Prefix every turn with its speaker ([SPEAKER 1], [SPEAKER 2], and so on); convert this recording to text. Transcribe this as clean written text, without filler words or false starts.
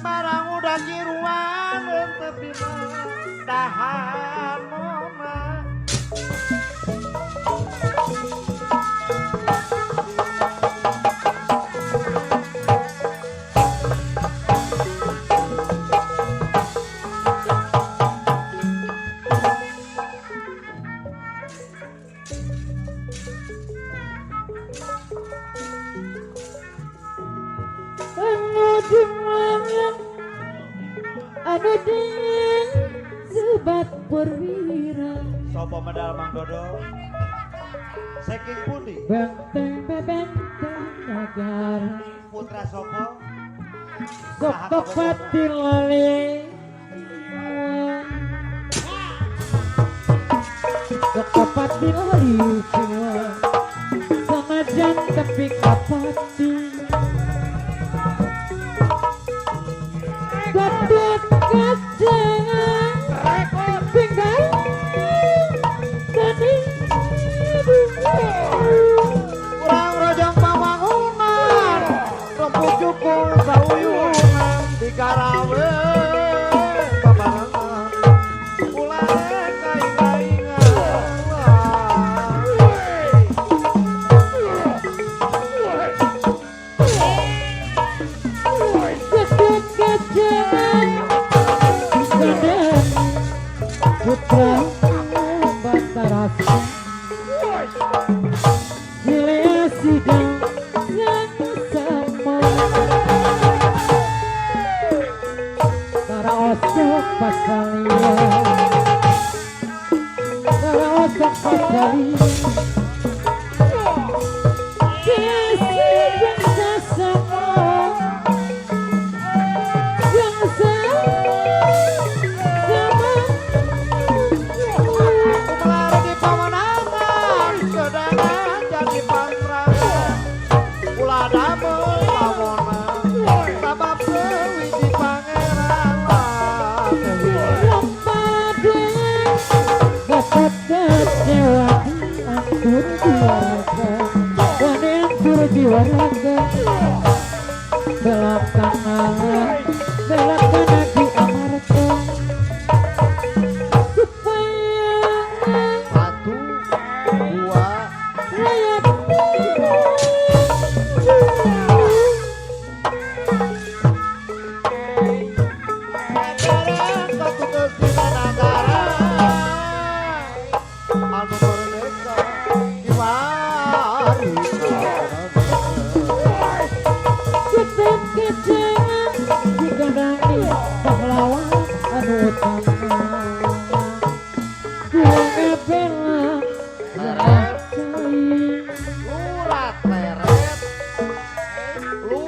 [SPEAKER 1] barang udah kiruan tapi dahan mona.
[SPEAKER 2] Anu dingin sebat perwira
[SPEAKER 1] Sopo medal Mang Dodo saking pundi
[SPEAKER 2] benteng benteng negara
[SPEAKER 1] putra Sopo
[SPEAKER 2] sok tepati lali sok tepati lali sama jan tapi kapati gadot kacangan rekor pinggang tadi
[SPEAKER 1] kurang rojong pambangunan rempuk jukung sauyunan di Karawe babarengan mulai kaing-kaingan
[SPEAKER 2] gadot kacangan gadot putra Bantarasa Jilea sidang yang sama Tara osok pasalia Tara osok pasalia Jilea sidang sama Yang sama
[SPEAKER 1] Ular di pamanangan sedangan jadi pangrangan ulah damel lawonan sabab dewi di pangeran
[SPEAKER 2] dapat kecewa ampun keluarga wanita ampun keluarga belakang lagi amarga supaya
[SPEAKER 1] satu dua
[SPEAKER 2] rakyat
[SPEAKER 1] negara ketutup di negara anu merdeka diwari
[SPEAKER 2] tetap kecewa jika dani pahlawan anu utama dua bela
[SPEAKER 1] lurat leret lu